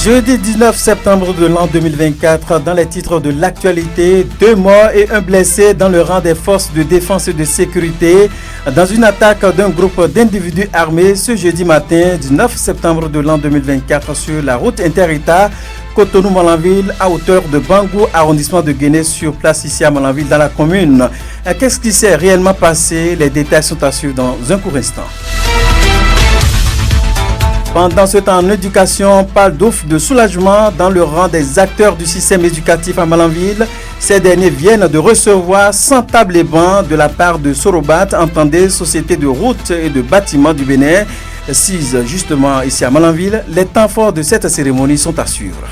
Jeudi 19 septembre de l'an 2024, dans les titres de l'actualité, 2 morts et 1 blessé dans le rang des forces de défense et de sécurité dans une attaque d'un groupe d'individus armés ce jeudi matin 19 septembre de l'an 2024 sur la route inter-État Cotonou-Malanville à hauteur de Bangou, arrondissement de Guéné, sur place ici à Malanville dans la commune. Qu'est-ce qui s'est réellement passé? Les détails sont à suivre dans un court instant. Pendant ce temps en éducation, on parle d'offre de soulagement dans le rang des acteurs du système éducatif à Malanville. Ces derniers viennent de recevoir 100 tables et bancs de la part de Sorobat, entendez, Société de routes et de bâtiments du Bénin, sise justement ici à Malanville. Les temps forts de cette cérémonie sont à suivre.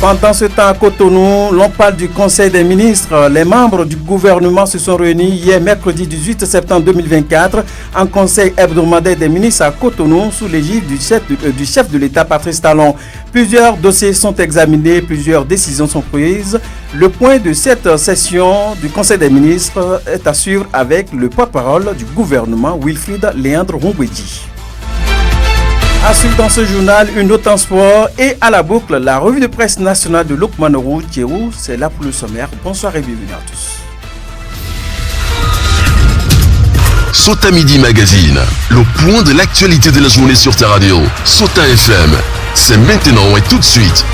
Pendant ce temps à Cotonou, l'on parle du Conseil des ministres. Les membres du gouvernement se sont réunis hier mercredi 18 septembre 2024 en conseil hebdomadaire des ministres à Cotonou sous l'égide du chef de l'État Patrice Talon. Plusieurs dossiers sont examinés, plusieurs décisions sont prises. Le point de cette session du Conseil des ministres est à suivre avec le porte-parole du gouvernement, Wilfried Léandre Rongwedji. À suivre dans ce journal, une note en sport et à la boucle, la revue de presse nationale de Lukman Routhierou. C'est là pour le sommaire. Bonsoir et bienvenue à tous. Sota Midi Magazine, le point de l'actualité de la journée sur ta radio. Sota FM, c'est maintenant et tout de suite.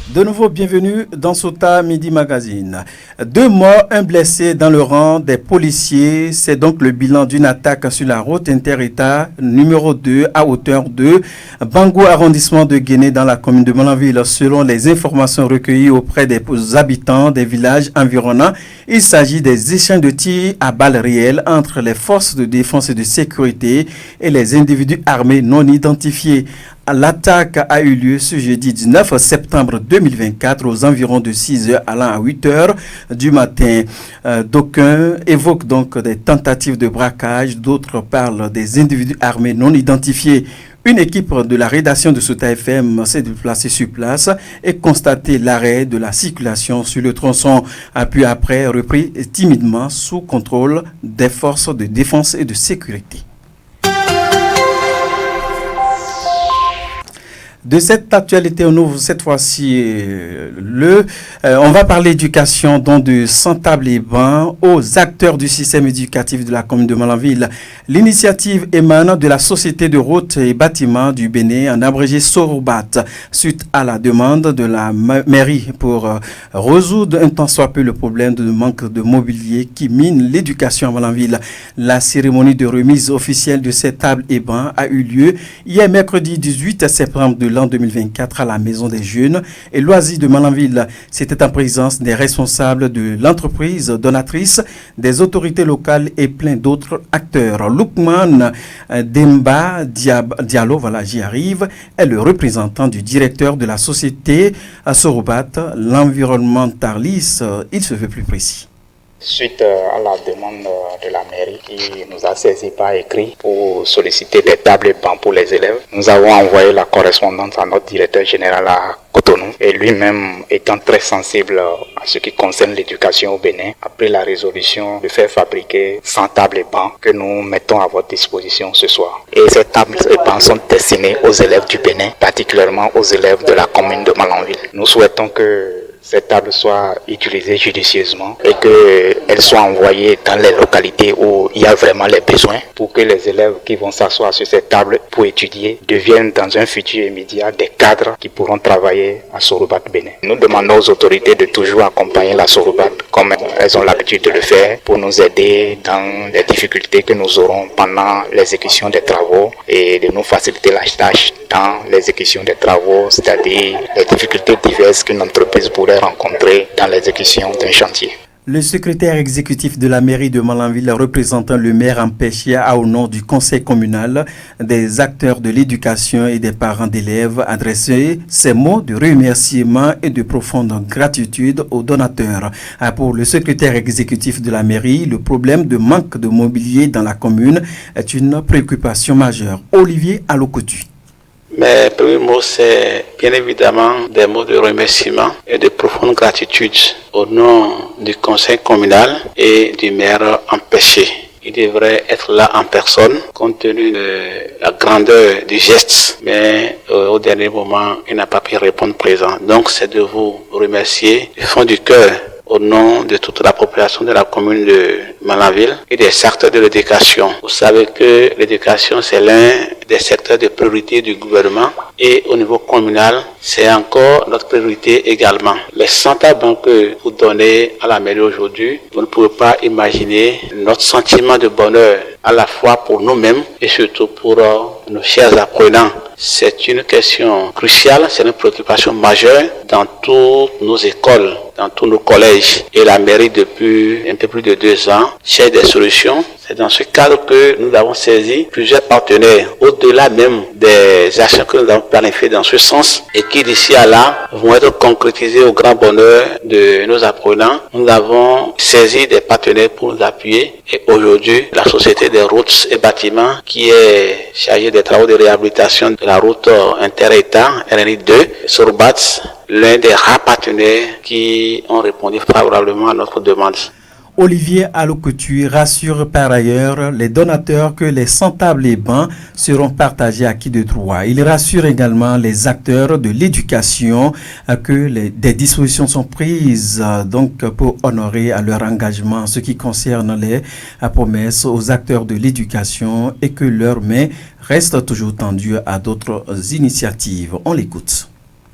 De nouveau, bienvenue dans Sota Midi Magazine. 2 morts, 1 blessé dans le rang des policiers. C'est donc le bilan d'une attaque sur la route inter-État numéro 2 à hauteur de Bangou, arrondissement de Guéné dans la commune de Malanville. Selon les informations recueillies auprès des habitants des villages environnants, il s'agit des échanges de tirs à balles réelles entre les forces de défense et de sécurité et les individus armés non identifiés. L'attaque a eu lieu ce jeudi 19 septembre 2024 aux environs de 6h allant à 8h du matin. D'aucuns évoquent donc des tentatives de braquage, d'autres parlent des individus armés non identifiés. Une équipe de la rédaction de Sota FM s'est déplacée sur place et constaté l'arrêt de la circulation sur le tronçon, puis après repris timidement sous contrôle des forces de défense et de sécurité. De cette actualité, on ouvre cette fois-ci on va parler d'éducation, dont de 100 tables et bancs aux acteurs du système éducatif de la commune de Malanville. L'initiative émane de la Société de routes et bâtiments du Bénin, en abrégé Sorobat, suite à la demande de la mairie pour résoudre un tant soit peu le problème de manque de mobilier qui mine l'éducation à Malanville. La cérémonie de remise officielle de ces tables et bancs a eu lieu hier mercredi 18 septembre de l'an 2024 à la Maison des Jeunes et Loisirs de Malanville. C'était en présence des responsables de l'entreprise donatrice, des autorités locales et plein d'autres acteurs. Lukman Demba Diallo, voilà, j'y arrive, est le représentant du directeur de la société à Sorobat, l'environnementaliste. Il se veut plus précis. Suite à la demande de la mairie qui nous a saisi par écrit pour solliciter des tables et bancs pour les élèves, nous avons envoyé la correspondance à notre directeur général à Cotonou et lui-même étant très sensible à ce qui concerne l'éducation au Bénin, a pris la résolution de faire fabriquer 100 tables et bancs que nous mettons à votre disposition ce soir. Et ces tables et bancs sont destinés aux élèves du Bénin, particulièrement aux élèves de la commune de Malanville. Nous souhaitons que ces tables soient utilisées judicieusement et qu'elles soient envoyées dans les localités où il y a vraiment les besoins pour que les élèves qui vont s'asseoir sur ces tables pour étudier deviennent dans un futur immédiat des cadres qui pourront travailler à Sorobat Bénin. Nous demandons aux autorités de toujours accompagner la Sorobat comme elles ont l'habitude de le faire pour nous aider dans les difficultés que nous aurons pendant l'exécution des travaux et de nous faciliter la tâche dans l'exécution des travaux, c'est-à-dire les difficultés diverses qu'une entreprise pourrait rencontrer dans l'exécution d'un chantier. Le secrétaire exécutif de la mairie de Malanville, représentant le maire empêché, a au nom du conseil communal des acteurs de l'éducation et des parents d'élèves adressé ces mots de remerciement et de profonde gratitude aux donateurs. Pour le secrétaire exécutif de la mairie, le problème de manque de mobilier dans la commune est une préoccupation majeure. Olivier Alokotu. Mes premiers mots, c'est bien évidemment des mots de remerciement et de profonde gratitude au nom du conseil communal et du maire empêché. il devrait être là en personne, compte tenu de la grandeur du geste, mais au dernier moment, il n'a pas pu répondre présent. Donc, c'est de vous remercier du fond du cœur, au nom de toute la population de la commune de Malanville et des secteurs de l'éducation. Vous savez que l'éducation, c'est l'un des secteurs de priorité du gouvernement et au niveau communal, c'est encore notre priorité également. Les 100 bancs que vous donnez à la mairie aujourd'hui, vous ne pouvez pas imaginer notre sentiment de bonheur à la fois pour nous-mêmes et surtout pour nos chers apprenants. C'est une question cruciale, c'est une préoccupation majeure dans toutes nos écoles, dans tous nos collèges. Et la mairie, depuis un peu plus de 2 ans, cherche des solutions. C'est dans ce cadre que nous avons saisi plusieurs partenaires, au-delà même des actions que nous avons planifiées dans ce sens, et qui d'ici à là vont être concrétisées au grand bonheur de nos apprenants. Nous avons saisi des partenaires pour nous appuyer. Et aujourd'hui, la Société des routes et bâtiments, qui est chargée des travaux de réhabilitation de la route inter-État, RNI 2, Sorbat, l'un des rares partenaires qui ont répondu favorablement à notre demande. Olivier Alokutu rassure par ailleurs les donateurs que les 100 tables et bancs seront partagés à qui de droit. Il rassure également les acteurs de l'éducation que des dispositions sont prises donc pour honorer leur engagement en ce qui concerne les promesses aux acteurs de l'éducation et que leurs mains restent toujours tendues à d'autres initiatives. On l'écoute.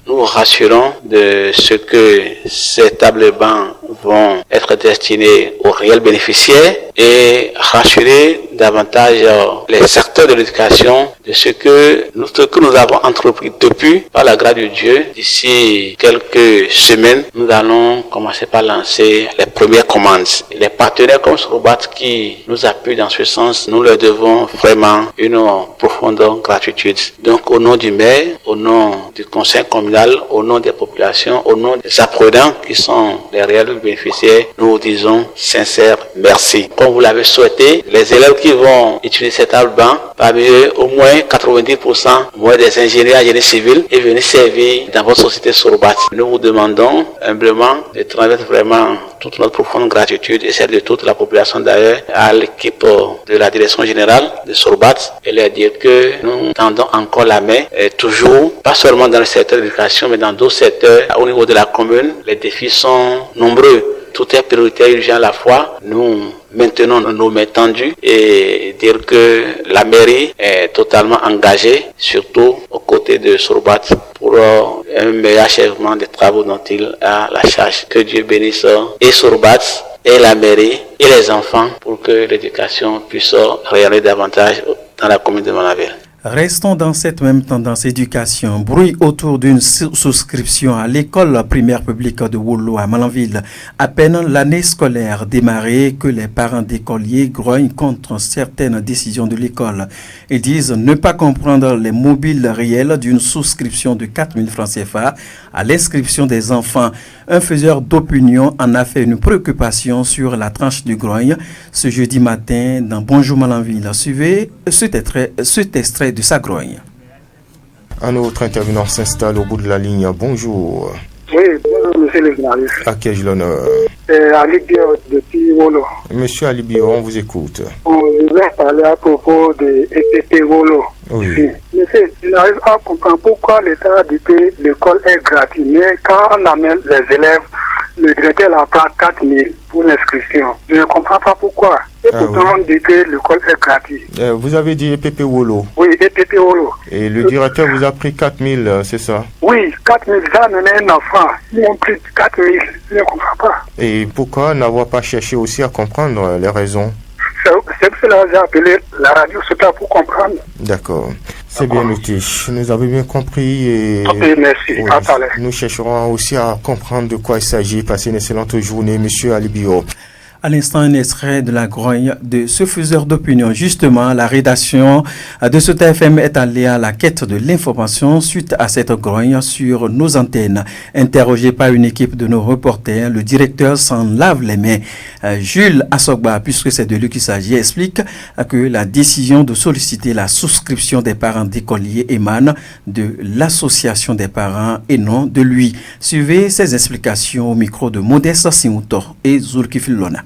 Nous rassurons de ce que ces tables bancs vont être destinés aux réels bénéficiaires et rassurer davantage les acteurs de l'éducation de ce que nous avons entrepris depuis, par la grâce de Dieu. D'ici quelques semaines, nous allons commencer par lancer les premières commandes. Les partenaires comme Sorbat qui nous appuient dans ce sens, nous leur devons vraiment une profonde gratitude. Donc au nom du maire, au nom du conseil communal, au nom des populations, au nom des apprenants qui sont les réels bénéficiaires, nous vous disons sincère merci. Comme vous l'avez souhaité, les élèves qui vont utiliser cet arbre-banc, parmi eux, au moins 90% vont être des ingénieurs en génie civil et venir servir dans votre société Sorbat. Nous vous demandons humblement de transmettre vraiment toute notre profonde gratitude et celle de toute la population d'ailleurs à l'équipe de la direction générale de Sorbat et leur dire que nous tendons encore la main et toujours, pas seulement dans le secteur de l'éducation mais dans d'autres secteurs au niveau de la commune. Les défis sont nombreux. Tout est prioritaire et urgent à la fois. Nous maintenons nos mains tendues et dire que la mairie est totalement engagée, surtout aux côtés de Sorbat, pour un meilleur achèvement des travaux dont il a la charge. Que Dieu bénisse et Sorbat et la mairie et les enfants pour que l'éducation puisse rayonner davantage dans la commune de Malanville. Restons dans cette même tendance éducation. Bruit autour d'une souscription à l'école primaire publique de Wolo à Malanville. À peine l'année scolaire démarrée que les parents d'écoliers grognent contre certaines décisions de l'école. Ils disent ne pas comprendre les mobiles réels d'une souscription de 4 000 francs CFA à l'inscription des enfants. Un faiseur d'opinion en a fait une préoccupation sur la tranche du grogne ce jeudi matin dans Bonjour Malanville. Suivez cet extrait de sa grogne. Un autre intervenant s'installe au bout de la ligne. Bonjour. Oui, bonjour monsieur le journaliste. À qui ai-je l'honneur? Alibio depuis Wolo. Monsieur Alibio, on vous écoute. On vous a parlé à propos de EPP Wolo. Oui. Monsieur, je n'arrive pas à comprendre pourquoi l'État dit que l'école est gratuite. Mais quand on amène les élèves, le directeur la prend 4 000 pour l'inscription. Je ne comprends pas pourquoi. Et pourtant, on dit que l'école est gratuite. Vous avez dit EPP Wolo. Oui, EPP Wolo. Et le directeur vous a pris 4 000, c'est ça? Oui, 4 000. J'ai amené un enfant. Ils ont pris 4 000. Je ne comprends pas. Et pourquoi n'avoir pas cherché aussi à comprendre les raisons? C'est pour cela que j'ai appelé la radio Sota pour comprendre. D'accord. C'est bien noté. Nous avons bien compris et merci. Oui, nous chercherons aussi à comprendre de quoi il s'agit. Passez une excellente journée, monsieur Alibio. À l'instant, un extrait de la grogne de ce faiseur d'opinion. Justement, la rédaction de ce TFM est allée à la quête de l'information suite à cette grogne sur nos antennes. Interrogé par une équipe de nos reporters, le directeur s'en lave les mains. Jules Assogba, puisque c'est de lui qu'il s'agit, explique que la décision de solliciter la souscription des parents d'écoliers émane de l'association des parents et non de lui. Suivez ces explications au micro de Modeste Simuto et Zulkifil Lona.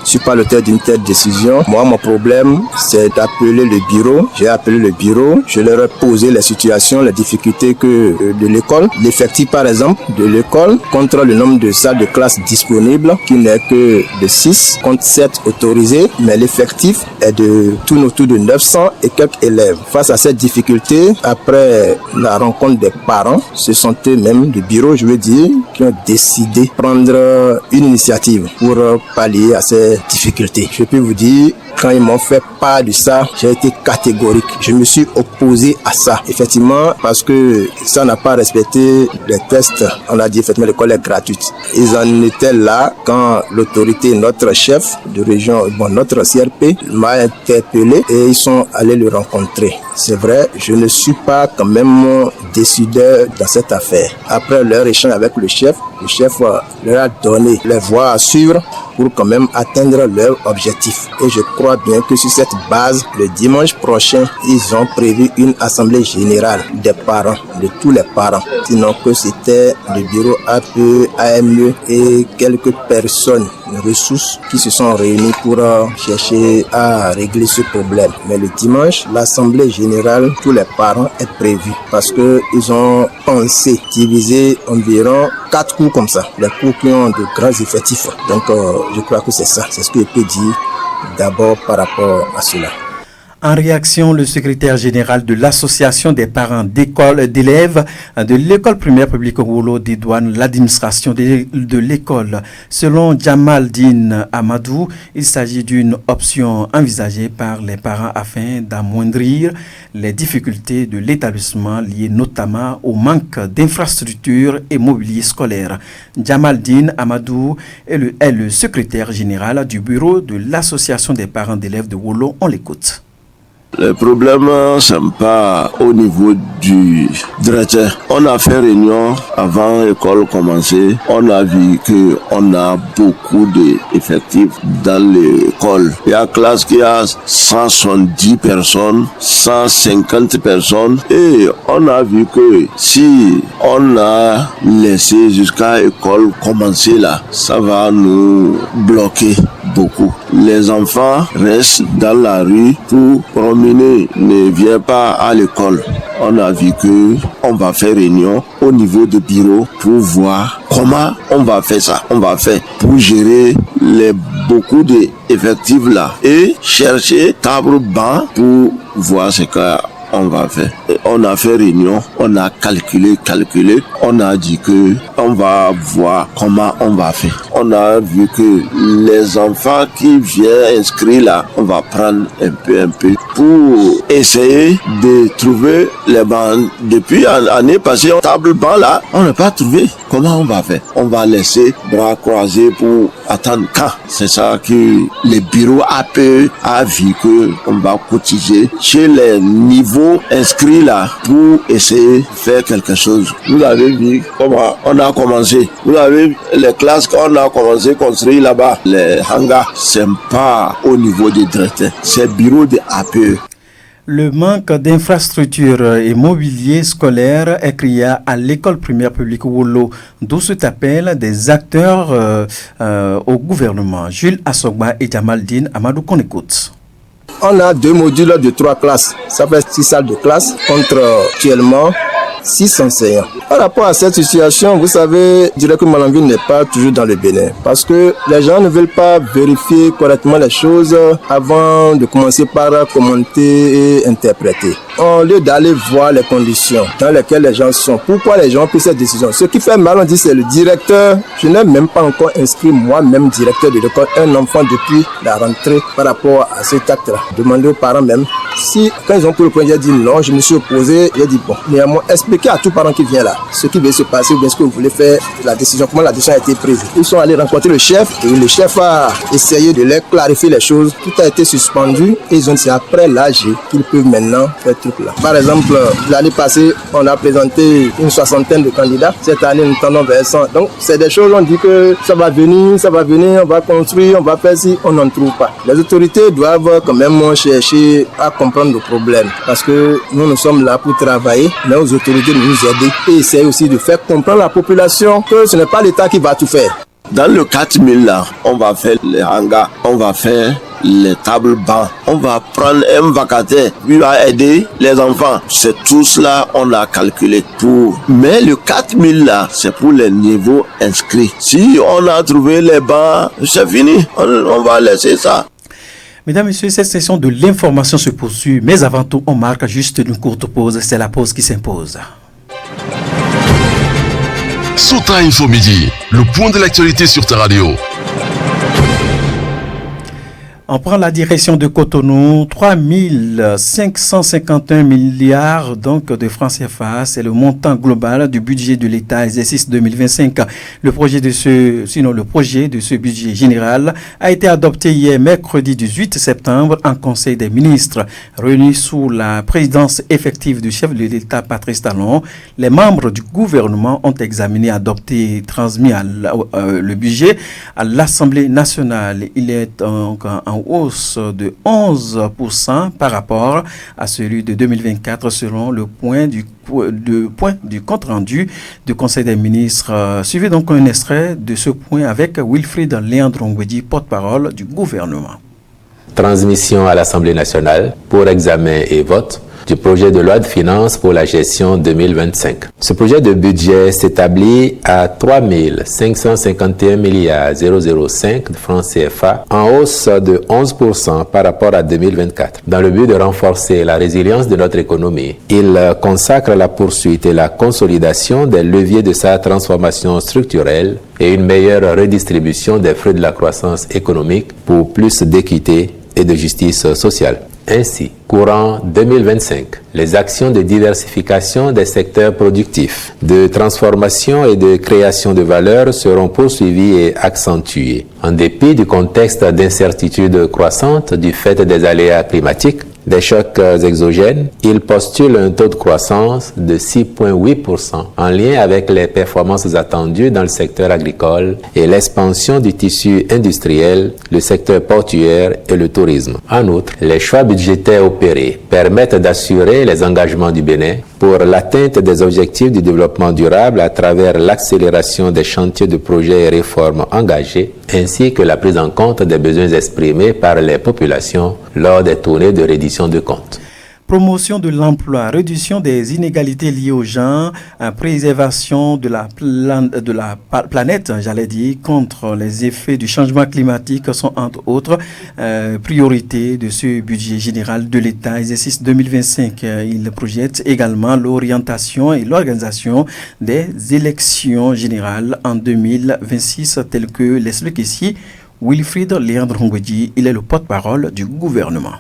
Je suis pas l'auteur d'une telle décision. Moi, mon problème, c'est d'appeler le bureau. J'ai appelé le bureau. Je leur ai posé les situations, les difficultés de l'école. L'effectif, par exemple, de l'école contre le nombre de salles de classe disponibles, qui n'est que de 6 contre 7 autorisés. Mais l'effectif est de tout autour de 900 et quelques élèves. Face à cette difficulté, après la rencontre des parents, ce sont eux-mêmes, le bureau, je veux dire, qui ont décidé de prendre une initiative pour pallier à ces difficultés. Je peux vous dire, quand ils m'ont fait part de ça, j'ai été catégorique. Je me suis opposé à ça. Effectivement, parce que ça n'a pas respecté les tests. On a dit effectivement l'école est gratuite. Ils en étaient là quand l'autorité, notre chef de région, notre CRP, m'a interpellé et ils sont allés le rencontrer. C'est vrai, je ne suis pas quand même décideur dans cette affaire. Après leur échange avec le chef leur a donné les voies à suivre pour quand même atteindre leur objectif. Et je crois bien que sur cette base, le dimanche prochain, ils ont prévu une assemblée générale des parents, de tous les parents. Sinon que c'était le bureau APE, AME et quelques personnes, ressources qui se sont réunies pour chercher à régler ce problème. Mais le dimanche, l'assemblée générale, tous les parents est prévue parce que ils ont pensé diviser environ 4 cours comme ça, les cours qui ont de grands effectifs. Donc je crois que c'est ça, c'est ce que je peux dire d'abord par rapport à cela. En réaction, le secrétaire général de l'association des parents d'élèves de l'école primaire publique Wolo dédouane l'administration de l'école. Selon Jamaldine Amadou, il s'agit d'une option envisagée par les parents afin d'amoindrir les difficultés de l'établissement liées notamment au manque d'infrastructures et mobilier scolaire. Jamaldine Amadou est le secrétaire général du bureau de l'association des parents d'élèves de Wolo. On l'écoute. Le problème, c'est pas au niveau du directeur. On a fait réunion avant l'école commencer. On a vu que on a beaucoup d'effectifs dans l'école. Il y a classe qui a 170 personnes, 150 personnes. Et on a vu que si on a laissé jusqu'à l'école commencer là, ça va nous bloquer beaucoup. Les enfants restent dans la rue pour promener, ne viennent pas à l'école. On a vu que on va faire réunion au niveau du bureau pour voir comment on va faire ça. On va faire pour gérer beaucoup d'effectifs là et chercher table banc pour voir ce qu'on va faire. Et on a fait réunion, on a calculé, on a dit que on va voir comment on va faire. On a vu que les enfants qui viennent inscrire là, on va prendre un peu pour essayer de trouver les bancs. Depuis l'année passée, table banc là, on n'a pas trouvé. Comment on va faire? On va laisser bras croisés pour attendre quand. C'est ça que le bureau APE a vu que on va cotiser chez les niveaux inscrits là pour essayer de faire quelque chose. Vous avez vu comment on a commencé. Vous avez vu les classes qu'on a commencé à construire là-bas. Les hangars, c'est pas au niveau des directeurs. C'est bureau de APE. Le manque d'infrastructures et mobilier scolaire est crié à l'école primaire publique Wolo, d'où cet appel des acteurs au gouvernement. Jules Assogba et Jamaldine Amadou qu'on écoute. On a 2 modules de 3 classes. Ça fait 6 salles de classe contre actuellement 6 enseignants. Par rapport à cette situation, vous savez, je dirais que Malanville n'est pas toujours dans le Bénin parce que les gens ne veulent pas vérifier correctement les choses avant de commencer par commenter et interpréter. Au lieu d'aller voir les conditions dans lesquelles les gens sont, pourquoi les gens prennent cette décision. Ce qui fait mal, on dit, c'est le directeur. Je n'ai même pas encore inscrit moi-même directeur de l'école un enfant depuis la rentrée par rapport à cet acte-là. Demandez aux parents même. Si, quand ils ont pris le point, j'ai dit non, je me suis opposé, j'ai dit bon, néanmoins, expliquez à tout parent qui vient là ce qui va se passer ou bien ce que vous voulez faire, la décision, comment la décision a été prise. Ils sont allés rencontrer le chef et le chef a essayé de leur clarifier les choses. Tout a été suspendu et ils ont dit c'est après l'âge qu'ils peuvent maintenant faire tout là. Par exemple, l'année passée, on a présenté une 60aine de candidats. Cette année, nous tendons vers 100. Donc, c'est des choses, on dit que ça va venir, on va construire, on va faire si on n'en trouve pas. Les autorités doivent quand même chercher à comprendre le problème parce que nous sommes là pour travailler, mais aux autorités de nous aider et essayer aussi de faire comprendre à la population que ce n'est pas l'État qui va tout faire. Dans le 4000 là, on va faire les hangars, on va faire les tables bancs, on va prendre un vacataire qui va aider les enfants. C'est tout cela on a calculé pour. Mais le 4000 là, c'est pour les niveaux inscrits. Si on a trouvé les bancs, c'est fini. On va laisser ça. Mesdames et messieurs, cette session de l'information se poursuit, mais avant tout, on marque juste une courte pause. C'est la pause qui s'impose. Sota Info Midi, le point de l'actualité sur ta radio. On prend la direction de Cotonou, 3551 milliards donc de francs CFA, c'est le montant global du budget de l'État exercice 2025. Le projet de ce budget général a été adopté hier mercredi 18 septembre en Conseil des ministres. Réunis sous la présidence effective du chef de l'État Patrice Talon, les membres du gouvernement ont examiné, adopté et transmis le budget à l'Assemblée nationale. Il est donc en hausse de 11% par rapport à celui de 2024 selon le point du compte rendu du Conseil des ministres. Suivez donc un extrait de ce point avec Wilfried Léandre Ngwedi, porte-parole du gouvernement. Transmission à l'Assemblée nationale pour examen et vote du projet de loi de finances pour la gestion 2025. Ce projet de budget s'établit à 3 551 milliards 005 de francs CFA, en hausse de 11% par rapport à 2024. Dans le but de renforcer la résilience de notre économie, il consacre la poursuite et la consolidation des leviers de sa transformation structurelle et une meilleure redistribution des fruits de la croissance économique pour plus d'équité et de justice sociale. Ainsi, courant 2025, les actions de diversification des secteurs productifs, de transformation et de création de valeur seront poursuivies et accentuées. En dépit du contexte d'incertitude croissante du fait des aléas climatiques, des chocs exogènes, il postule un taux de croissance de 6,8% en lien avec les performances attendues dans le secteur agricole et l'expansion du tissu industriel, le secteur portuaire et le tourisme. En outre, les choix budgétaires opérés permettent d'assurer les engagements du Bénin pour l'atteinte des objectifs du développement durable à travers l'accélération des chantiers de projets et réformes engagés, ainsi que la prise en compte des besoins exprimés par les populations lors des tournées de reddition de comptes. Promotion de l'emploi, réduction des inégalités liées aux genre, préservation de la planète, contre les effets du changement climatique sont entre autres priorités de ce budget général de l'État exercice 2025. Il projette également l'orientation et l'organisation des élections générales en 2026 tel que l'explique ici Wilfried Léandre Ngwedi. Il est le porte-parole du gouvernement.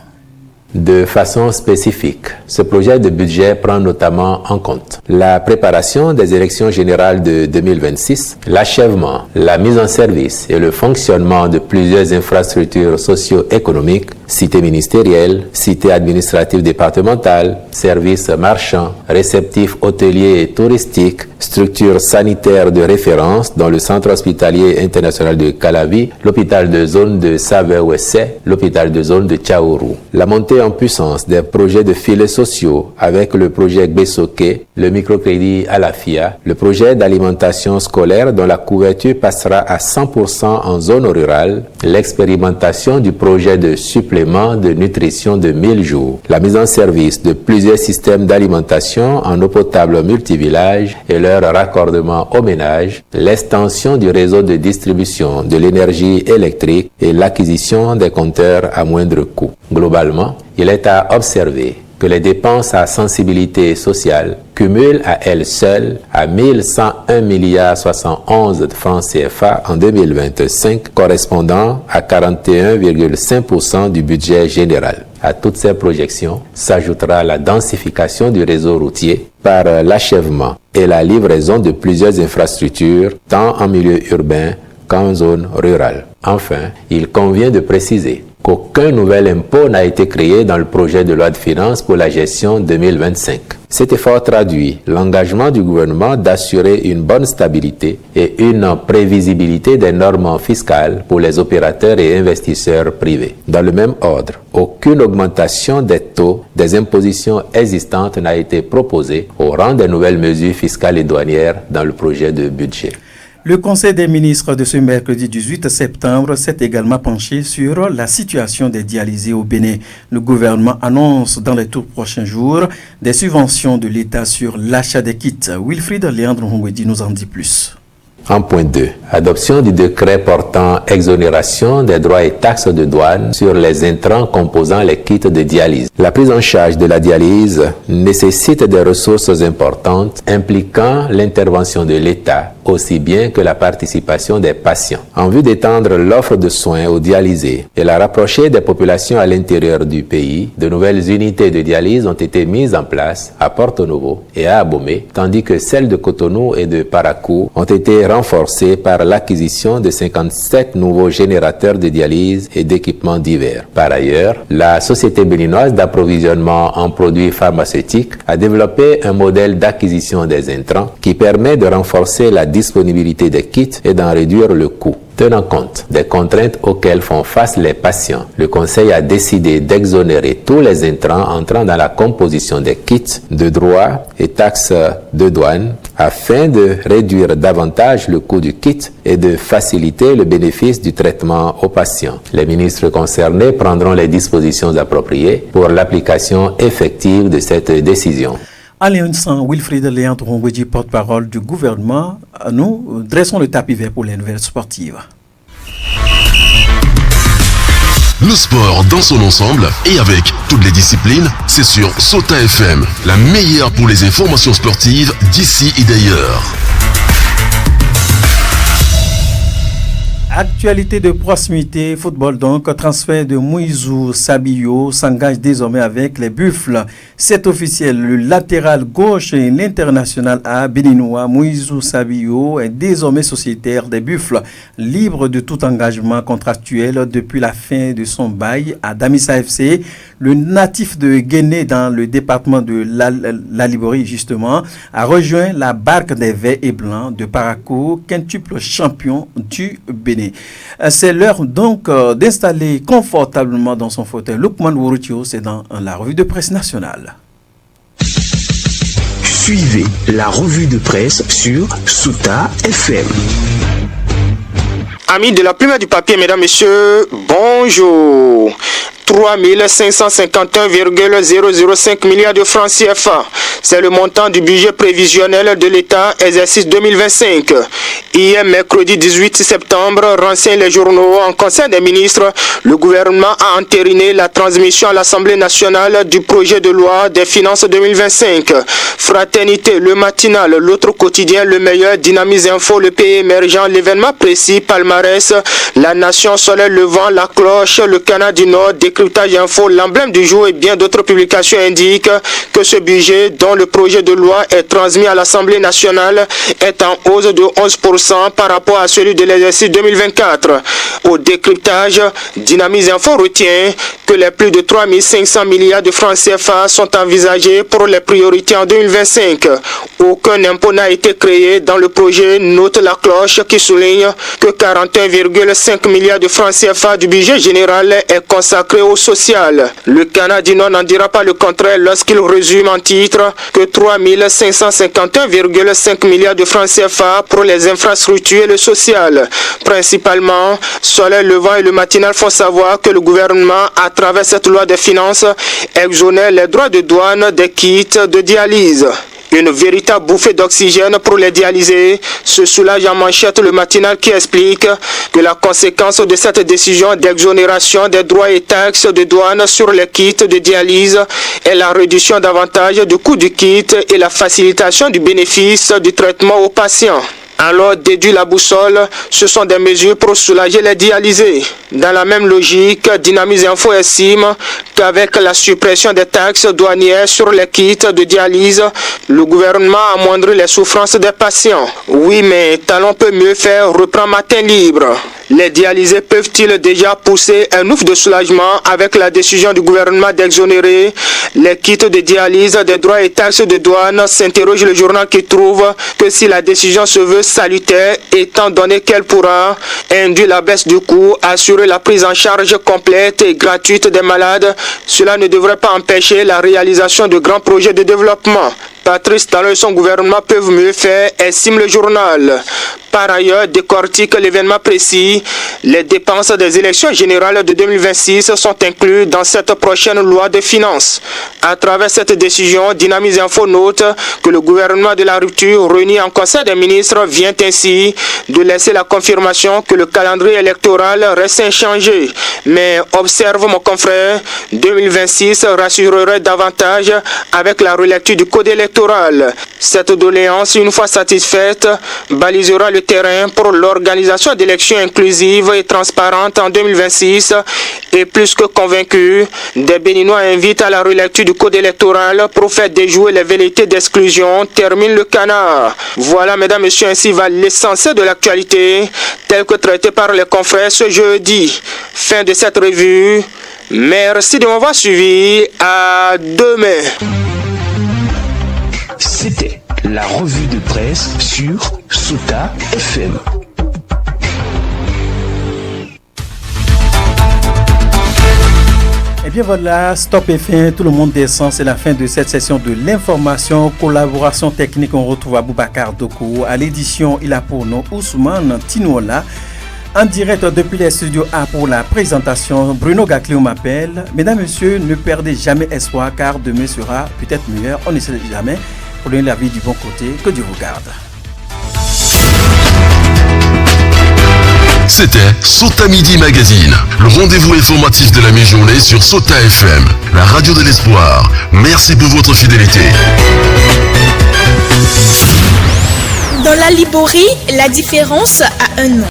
De façon spécifique, ce projet de budget prend notamment en compte la préparation des élections générales de 2026, l'achèvement, la mise en service et le fonctionnement de plusieurs infrastructures socio-économiques, cités ministérielles, cités administratives départementales, services marchands, réceptifs hôteliers et touristiques, structures sanitaires de référence dont le centre hospitalier international de Calavi, l'hôpital de zone de Savé-Ouessé, l'hôpital de zone de Tchaourou. La montée en puissance des projets de filets sociaux avec le projet Gbesoké, le microcrédit à la FIA, le projet d'alimentation scolaire dont la couverture passera à 100% en zone rurale, l'expérimentation du projet de supplément de nutrition de 1000 jours, la mise en service de plusieurs systèmes d'alimentation en eau potable multivillage et leur raccordement au ménage, l'extension du réseau de distribution de l'énergie électrique et l'acquisition des compteurs à moindre coût. Globalement, il est à observer que les dépenses à sensibilité sociale cumulent à elles seules à 1101 milliards 71 de francs CFA en 2025, correspondant à 41,5% du budget général. À toutes ces projections s'ajoutera la densification du réseau routier par l'achèvement et la livraison de plusieurs infrastructures, tant en milieu urbain qu'en zone rurale. Enfin, il convient de préciser qu'aucun nouvel impôt n'a été créé dans le projet de loi de finances pour la gestion 2025. Cet effort traduit l'engagement du gouvernement d'assurer une bonne stabilité et une prévisibilité des normes fiscales pour les opérateurs et investisseurs privés. Dans le même ordre, aucune augmentation des taux des impositions existantes n'a été proposée au rang des nouvelles mesures fiscales et douanières dans le projet de budget. Le Conseil des ministres de ce mercredi 18 septembre s'est également penché sur la situation des dialysés au Bénin. Le gouvernement annonce dans les tout prochains jours des subventions de l'État sur l'achat des kits. Wilfried Léandre Hongwedi nous en dit plus. En point 2, adoption du décret portant exonération des droits et taxes de douane sur les intrants composant les kits de dialyse. La prise en charge de la dialyse nécessite des ressources importantes impliquant l'intervention de l'État aussi bien que la participation des patients. En vue d'étendre l'offre de soins aux dialysés et la rapprocher des populations à l'intérieur du pays, de nouvelles unités de dialyse ont été mises en place à Porto Novo et à Abomey, tandis que celles de Cotonou et de Parakou ont été renforcées par l'acquisition de 57 nouveaux générateurs de dialyse et d'équipements divers. Par ailleurs, la Société béninoise d'approvisionnement en produits pharmaceutiques a développé un modèle d'acquisition des intrants qui permet de renforcer la disponibilité des kits et d'en réduire le coût. Tenant compte des contraintes auxquelles font face les patients, le Conseil a décidé d'exonérer tous les intrants entrant dans la composition des kits de droits et taxes de douane afin de réduire davantage le coût du kit et de faciliter le bénéfice du traitement aux patients. Les ministres concernés prendront les dispositions appropriées pour l'application effective de cette décision. À l'instant, Wilfried Léandre Hongwedi, porte-parole du gouvernement, nous dressons le tapis vert pour les nouvelles sportives. Le sport dans son ensemble et avec toutes les disciplines, c'est sur Sota FM, la meilleure pour les informations sportives d'ici et d'ailleurs. Actualité de proximité, football donc, transfert de Moïse Sabio s'engage désormais avec les Buffles. C'est officiel, le latéral gauche et l'international A béninois Moïse Sabio est désormais sociétaire des Buffles, libre de tout engagement contractuel depuis la fin de son bail à Damissa FC. Le natif de Guéné dans le département de la Liborie justement a rejoint la barque des Verts et Blancs de Parakou, quintuple champion du Bénin. C'est l'heure donc d'installer confortablement dans son fauteuil. Lukman Wouroutio, c'est dans la revue de presse nationale. Suivez la revue de presse sur Sota FM. Amis de la plume et du papier, mesdames, messieurs, bonjour. 3551,005 milliards de francs CFA. C'est le montant du budget prévisionnel de l'État exercice 2025. Hier, mercredi 18 septembre, renseignent les journaux, en Conseil des ministres, le gouvernement a entériné la transmission à l'Assemblée nationale du projet de loi des finances 2025. Fraternité, le matinal, l'autre quotidien, le meilleur, Dynamise Info, le pays émergent, l'événement précis, palmarès, la nation, soleil levant, la cloche, le Canada du Nord, Décryptage Info, l'emblème du jour et bien d'autres publications indiquent que ce budget dont le projet de loi est transmis à l'Assemblée nationale est en hausse de 11% par rapport à celui de l'exercice 2024. Au décryptage, Dynamise Info retient que les plus de 3500 milliards de francs CFA sont envisagés pour les priorités en 2025. Aucun impôt n'a été créé dans le projet, note la cloche qui souligne que 41,5 milliards de francs CFA du budget général est consacré au social. Le Canada du Nord n'en dira pas le contraire lorsqu'il résume en titre que 3551,5 milliards de francs CFA pour les infrastructures et le social. Principalement, Soleil Levant et le Matinal font savoir que le gouvernement, à travers cette loi des finances, exonère les droits de douane des kits de dialyse. Une véritable bouffée d'oxygène pour les dialysés, se soulage en manchette le Matinal qui explique que la conséquence de cette décision d'exonération des droits et taxes de douane sur les kits de dialyse est la réduction davantage du coût du kit et la facilitation du bénéfice du traitement aux patients. Alors, déduit la boussole, ce sont des mesures pour soulager les dialysés. Dans la même logique, Dynamise Info estime qu'avec la suppression des taxes douanières sur les kits de dialyse, le gouvernement amoindrit les souffrances des patients. Oui, mais Talon peut mieux faire, reprend Matin Libre. Les dialysés peuvent-ils déjà pousser un ouf de soulagement avec la décision du gouvernement d'exonérer les kits de dialyse des droits et taxes de douane, s'interroge le journal qui trouve que si la décision se veut salutaire, étant donné qu'elle pourra induire la baisse du coût, assurer la prise en charge complète et gratuite des malades, cela ne devrait pas empêcher la réalisation de grands projets de développement. Patrice Talon et son gouvernement peuvent mieux faire, estime le journal. par ailleurs décortique l'événement précis. Les dépenses des élections générales de 2026 sont incluses dans cette prochaine loi de finances. À travers cette décision, Dynamise Info note que le gouvernement de la rupture réuni en Conseil des ministres vient ainsi de laisser la confirmation que le calendrier électoral reste inchangé. Mais observe mon confrère, 2026 rassurerait davantage avec la relecture du code électoral. Cette doléance, une fois satisfaite, balisera le terrain pour l'organisation d'élections inclusives et transparentes en 2026 et plus que convaincu, des Béninois invitent à la relecture du code électoral pour faire déjouer les velléités d'exclusion, termine le canard. Voilà, mesdames, messieurs, ainsi va l'essentiel de l'actualité, tel que traité par les confrères ce jeudi. Fin de cette revue. Merci de m'avoir suivi. À demain. C'était la revue de presse sur Sota FM. Et bien voilà, stop et fin, tout le monde descend, c'est la fin de cette session de l'information, collaboration technique, on retrouve Aboubacar Dokou, à l'édition il a pour nous Ousmane Tinola, en direct depuis les studios A pour la présentation, Bruno Gaclio m'appelle. Mesdames, messieurs, ne perdez jamais espoir car demain sera peut-être meilleur, on ne sait jamais, prenez la vie du bon côté, que Dieu vous garde. C'était Sota Midi Magazine, le rendez-vous informatif de la mi-journée sur Sota FM, la radio de l'espoir. Merci pour votre fidélité. Dans la Liborie, la différence a un nom.